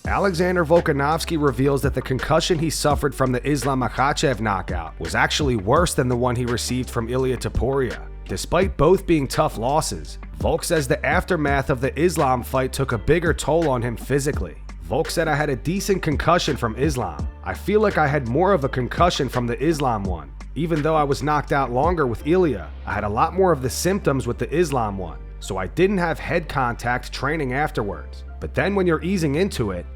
Alexander Volkanovski reveals that the concussion he suffered from the Islam Makhachev knockout was actually worse than the one he received from Ilia Topuria. Despite both being tough losses, Volk says the aftermath of the Islam fight took a bigger toll on him physically. Volk said, "I had a decent concussion from Islam. I feel like I had more of a concussion from the Islam one. Even though I was knocked out longer with Ilia, I had a lot more of the symptoms with the Islam one, so I didn't have head contact training afterwards. But then when you're easing into it,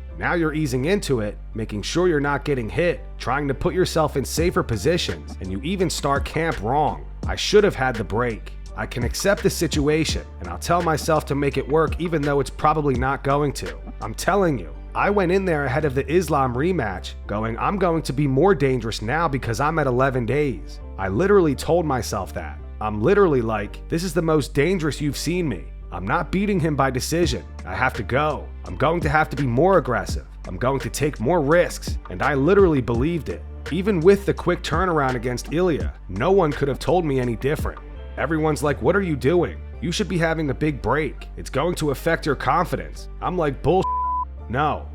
making sure you're not getting hit, trying to put yourself in safer positions, and you even start camp wrong. I should have had the break. I can accept the situation, and I'll tell myself to make it work even though it's probably not going to. I'm telling you, I went in there ahead of the Islam rematch going, I'm going to be more dangerous now because I'm at 11 days. I literally told myself that. I'm literally like, this is the most dangerous you've seen me. I'm not beating him by decision. I have to go. I'm going to have to be more aggressive. I'm going to take more risks. And I literally believed it. Even with the quick turnaround against Ilia, no one could have told me any different. Everyone's like, what are you doing? You should be having a big break. It's going to affect your confidence. I'm like, bullshit. No,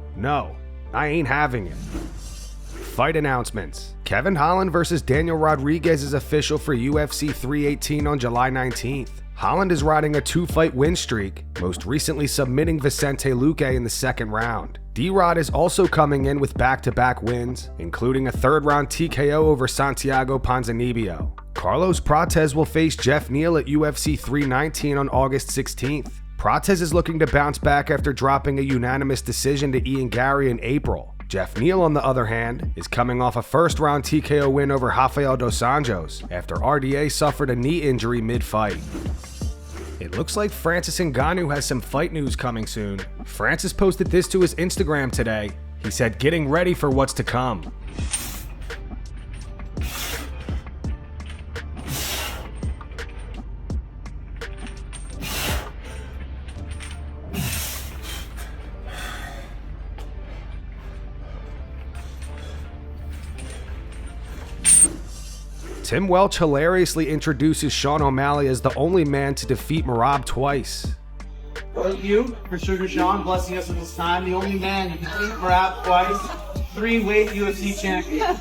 I ain't having it. Fight announcements. Kevin Holland versus Daniel Rodriguez is official for UFC 318 on July 19th. Holland is riding a 2-fight win streak, most recently submitting Vicente Luque in the second round. D-Rod is also coming in with back-to-back wins, including a third-round TKO over Santiago Ponzinibbio. Carlos Prates will face Jeff Neal at UFC 319 on August 16th. Prates is looking to bounce back after dropping a unanimous decision to Ian Gary in April. Jeff Neal, on the other hand, is coming off a first-round TKO win over Rafael dos Anjos after RDA suffered a knee injury mid-fight. It looks like Francis Ngannou has some fight news coming soon. Francis posted this to his Instagram today. He said, "Getting ready for what's to come." Tim Welch hilariously introduces Sean O'Malley as the only man to defeat Merab twice. Thank you for Sugar Sean blessing us at this time. The only man to defeat Merab twice, 3-weight UFC champion.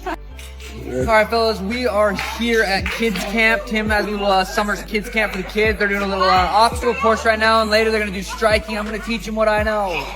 Alright fellas, we are here at kids camp. Tim has a little summer kids camp for the kids. They're doing a little obstacle course right now, and later they're going to do striking. I'm going to teach them what I know.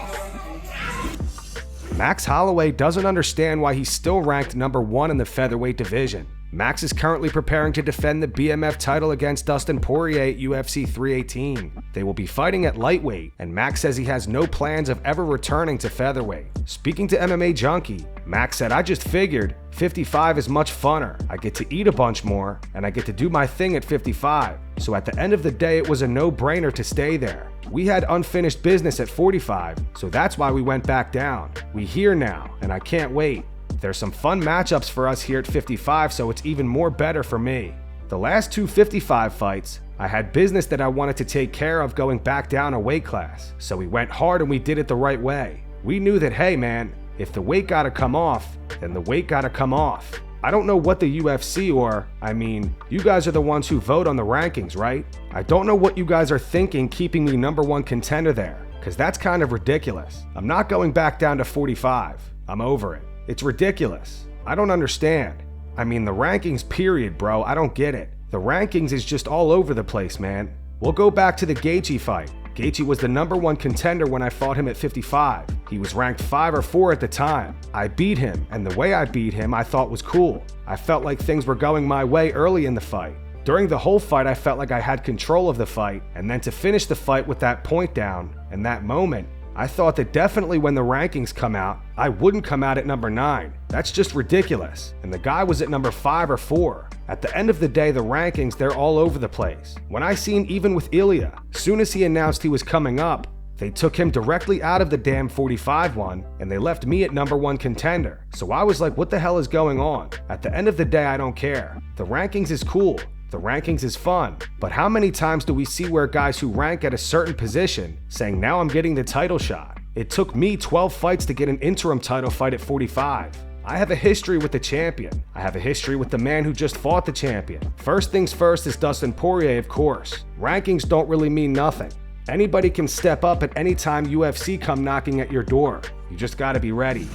Max Holloway doesn't understand why he's still ranked number 1 in the featherweight division. Max is currently preparing to defend the BMF title against Dustin Poirier at UFC 318. They will be fighting at lightweight, and Max says he has no plans of ever returning to featherweight. Speaking to MMA Junkie, Max said, "I just figured 55 is much funner. I get to eat a bunch more, and I get to do my thing at 55. So at the end of the day, it was a no-brainer to stay there. We had unfinished business at 45, so that's why we went back down. We here now, and I can't wait. There's some fun matchups for us here at 55, so it's even more better for me. The last 2 55 fights, I had business that I wanted to take care of going back down a weight class, so we went hard and we did it the right way. We knew that, hey man, if the weight gotta come off, then the weight gotta come off. I don't know what the UFC you guys are the ones who vote on the rankings, right? I don't know what you guys are thinking keeping me number 1 contender there, because that's kind of ridiculous. I'm not going back down to 45. I'm over it. It's ridiculous. I don't understand. The rankings period, bro. I don't get it. The rankings is just all over the place, man. We'll go back to the Gaethje fight. Gaethje was the number 1 contender when I fought him at 55. He was ranked 5 or 4 at the time. I beat him, and the way I beat him I thought was cool. I felt like things were going my way early in the fight. During the whole fight, I felt like I had control of the fight, and then to finish the fight with that point down, and that moment, I thought that definitely when the rankings come out, I wouldn't come out at number 9. That's just ridiculous. And the guy was at number 5 or 4. At the end of the day, the rankings, they're all over the place. When I seen even with Ilia, soon as he announced he was coming up, they took him directly out of the damn 45 one, and they left me at number 1 contender. So I was like, what the hell is going on? At the end of the day, I don't care. The rankings is cool. The rankings is fun, but how many times do we see where guys who rank at a certain position saying, now I'm getting the title shot? It took me 12 fights to get an interim title fight at 45. I have a history with the champion. I have a history with the man who just fought the champion. First things first is Dustin Poirier, of course. Rankings don't really mean nothing. Anybody can step up at any time UFC come knocking at your door. You just gotta be ready.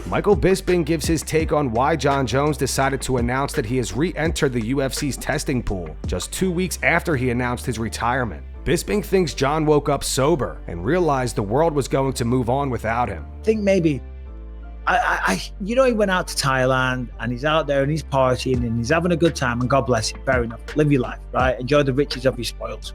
Michael Bisping gives his take on why Jon Jones decided to announce that he has re-entered the UFC's testing pool just 2 weeks after he announced his retirement. Bisping thinks Jon woke up sober and realized the world was going to move on without him. I think maybe, he went out to Thailand and he's out there and he's partying and he's having a good time, and God bless him, fair enough. Live your life, right? Enjoy the riches of your spoils.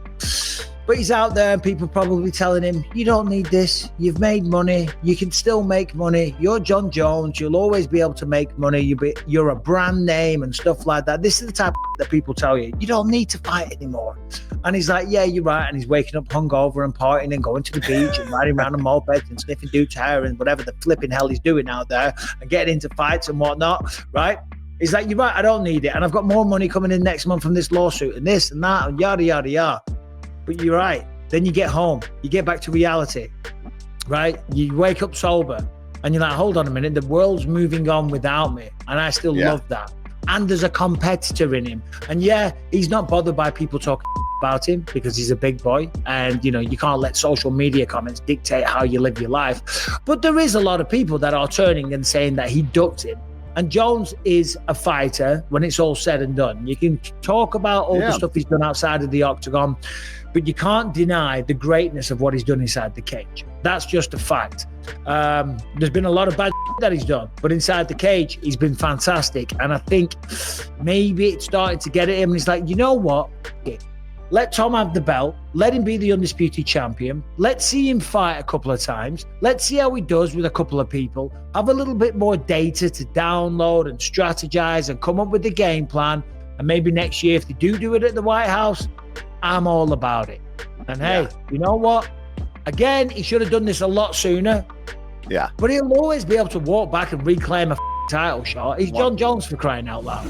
But he's out there and people probably telling him, you don't need this. You've made money. You can still make money. You're Jon Jones. You'll always be able to make money. You're a brand name and stuff like that. This is the type of that people tell you. You don't need to fight anymore. And he's like, yeah, you're right. And he's waking up hungover and partying and going to the beach and riding around on mopeds and sniffing dude's hair and whatever the flipping hell he's doing out there and getting into fights and whatnot, right? He's like, you're right, I don't need it. And I've got more money coming in next month from this lawsuit and this and that and yada, yada, yada. But you're right. Then you get home, you get back to reality, right? You wake up sober and you're like, hold on a minute, the world's moving on without me. And I still love that. And there's a competitor in him. And yeah, he's not bothered by people talking about him because he's a big boy. And, you can't let social media comments dictate how you live your life. But there is a lot of people that are turning and saying that he ducked him. And Jones is a fighter when it's all said and done. You can talk about all the stuff he's done outside of the octagon, but you can't deny the greatness of what he's done inside the cage. That's just a fact. There's been a lot of bad that he's done, but inside the cage, he's been fantastic. And I think maybe it's starting to get at him. And he's like, you know what? Let Tom have the belt. Let him be the undisputed champion. Let's see him fight a couple of times. Let's see how he does with a couple of people. Have a little bit more data to download and strategize and come up with the game plan. And maybe next year, if they do it at the White House, I'm all about it. And hey, you know what? Again, he should have done this a lot sooner. Yeah. But he'll always be able to walk back and reclaim a title shot. He's Jon Jones, for crying out loud.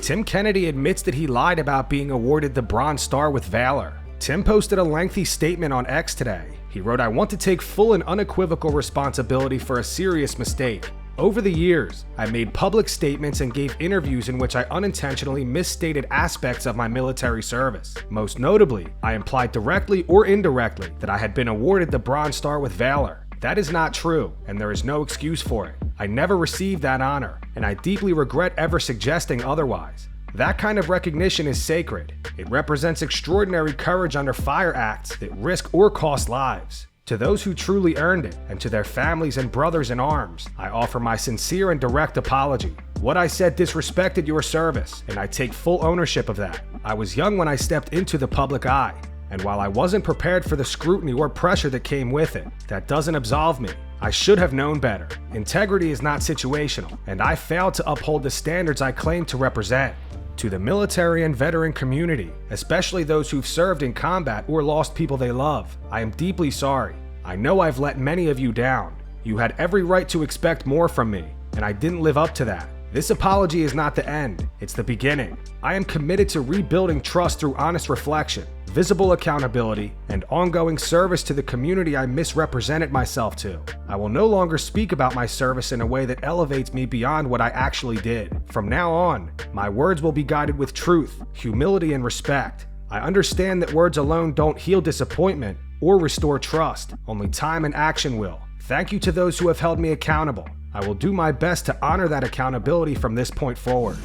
Tim Kennedy admits that he lied about being awarded the Bronze Star with Valor. Tim posted a lengthy statement on X today. He wrote, "I want to take full and unequivocal responsibility for a serious mistake. Over the years, I made public statements and gave interviews in which I unintentionally misstated aspects of my military service. Most notably, I implied directly or indirectly that I had been awarded the Bronze Star with Valor. That is not true, and there is no excuse for it. I never received that honor, and I deeply regret ever suggesting otherwise. That kind of recognition is sacred. It represents extraordinary courage under fire acts that risk or cost lives. To those who truly earned it, and to their families and brothers in arms, I offer my sincere and direct apology. What I said disrespected your service, and I take full ownership of that. I was young when I stepped into the public eye, and while I wasn't prepared for the scrutiny or pressure that came with it, that doesn't absolve me. I should have known better. Integrity is not situational, and I failed to uphold the standards I claim to represent. To the military and veteran community, especially those who've served in combat or lost people they love, I am deeply sorry. I know I've let many of you down. You had every right to expect more from me, and I didn't live up to that. This apology is not the end, it's the beginning. I am committed to rebuilding trust through honest reflection, visible accountability, and ongoing service to the community I misrepresented myself to. I will no longer speak about my service in a way that elevates me beyond what I actually did. From now on, my words will be guided with truth, humility, and respect. I understand that words alone don't heal disappointment or restore trust. Only time and action will. Thank you to those who have held me accountable. I will do my best to honor that accountability from this point forward."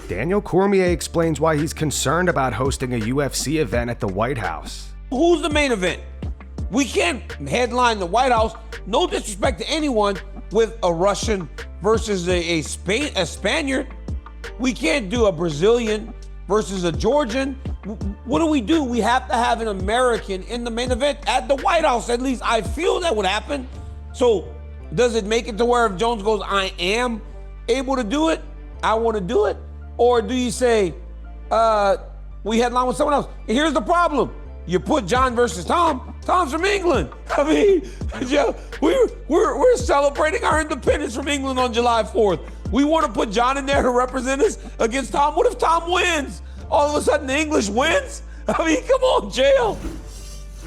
Daniel Cormier explains why he's concerned about hosting a UFC event at the White House. Who's the main event? We can't headline the White House, no disrespect to anyone, with a Russian versus a Spaniard. We can't do a Brazilian versus a Georgian. What do? We have to have an American in the main event at the White House. At least I feel that would happen. So does it make it to where if Jones goes, I am able to do it, I want to do it? Or do you say, we headline with someone else? And here's the problem. You put Jon versus Tom. Tom's from England. I mean, yeah, we're celebrating our independence from England on July 4th. We want to put Jon in there to represent us against Tom. What if Tom wins? All of a sudden the English wins? I mean, come on, jail.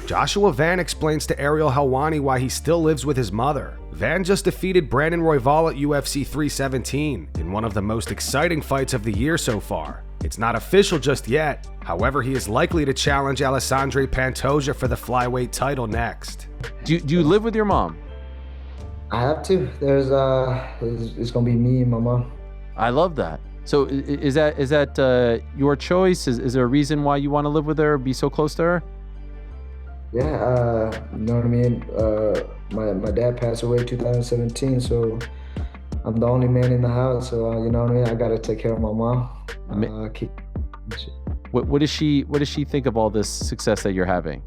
Joshua Van explains to Ariel Helwani why he still lives with his mother. Van just defeated Brandon Royval at UFC 317 in one of the most exciting fights of the year so far. It's not official just yet. However, he is likely to challenge Alessandro Pantoja for the flyweight title next. Do you live with your mom? I have to. It's gonna be me and my mom. I love that. So is that your choice? Is there a reason why you want to live with her, be so close to her? Yeah, you know what I mean? My dad passed away in 2017, so I'm the only man in the house, so you know what I mean? I gotta take care of my mom. What does she think of all this success that you're having?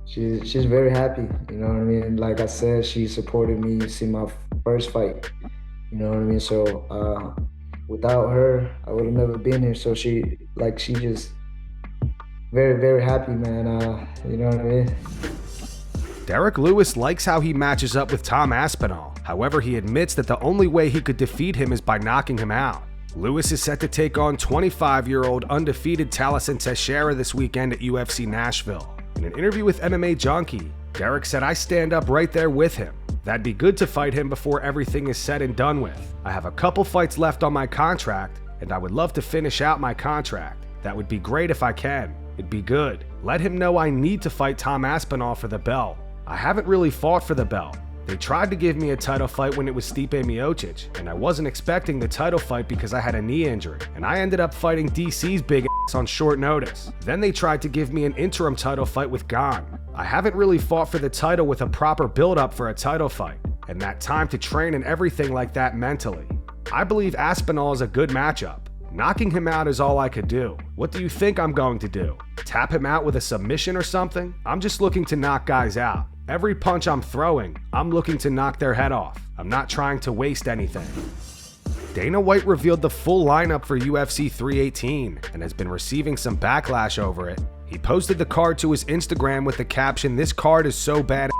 She's very happy, you know what I mean? Like I said, she supported me. You see my first fight, you know what I mean? So without her, I would have never been here. So she just very, very happy, man. You know what I mean? Derrick Lewis likes how he matches up with Tom Aspinall. However, he admits that the only way he could defeat him is by knocking him out. Lewis is set to take on 25-year-old undefeated Taliesin Teixeira this weekend at UFC Nashville. In an interview with MMA Junkie, Derrick said, "I stand up right there with him. That'd be good to fight him before everything is said and done with. I have a couple fights left on my contract, and I would love to finish out my contract. That would be great if I can. It'd be good. Let him know I need to fight Tom Aspinall for the belt. I haven't really fought for the belt. They tried to give me a title fight when it was Stipe Miocic, and I wasn't expecting the title fight because I had a knee injury, and I ended up fighting DC's big ass on short notice. Then they tried to give me an interim title fight with Ngannou. I haven't really fought for the title with a proper build-up for a title fight, and that time to train and everything like that mentally. I believe Aspinall is a good matchup. Knocking him out is all I could do. What do you think I'm going to do? Tap him out with a submission or something? I'm just looking to knock guys out. Every punch I'm throwing, I'm looking to knock their head off. I'm not trying to waste anything." Dana White revealed the full lineup for UFC 318 and has been receiving some backlash over it. He posted the card to his Instagram with the caption, "This card is so badass."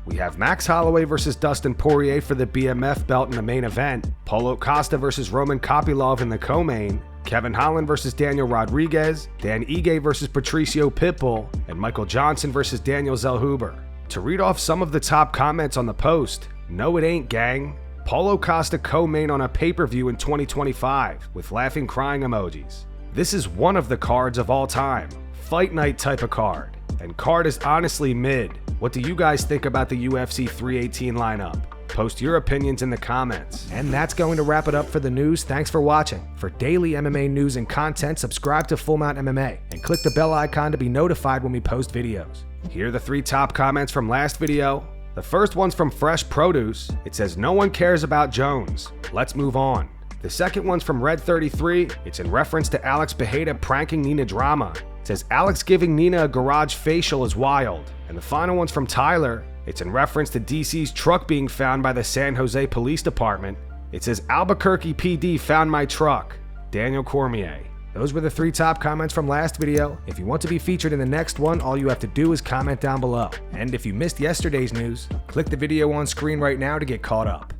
We have Max Holloway versus Dustin Poirier for the BMF belt in the main event, Paulo Costa versus Roman Kopylov in the co-main, Kevin Holland versus Daniel Rodriguez, Dan Ige versus Patricio Pitbull, and Michael Johnson versus Daniel Zellhuber. To read off some of the top comments on the post, "No it ain't, gang. Paulo Costa co-main on a pay-per-view in 2025 with laughing crying emojis. This is one of the cards of all time. Fight night type of card. And card is honestly mid. What do you guys think about the UFC 318 lineup? Post your opinions in the comments." And that's going to wrap it up for the news. Thanks for watching. For daily MMA news and content, subscribe to Full Mount MMA and click the bell icon to be notified when we post videos. Here are the 3 top comments from last video. The first one's from Fresh Produce. It says, "No one cares about Jones. Let's move on." The second one's from Red33. It's in reference to Alex Bejeda pranking Nina Drama. It says, "Alex giving Nina a garage facial is wild." And the final one's from Tyler. It's in reference to DC's truck being found by the San Jose Police Department. It says, "Albuquerque PD found my truck. Daniel Cormier." Those were the 3 top comments from last video. If you want to be featured in the next one, all you have to do is comment down below. And if you missed yesterday's news, click the video on screen right now to get caught up.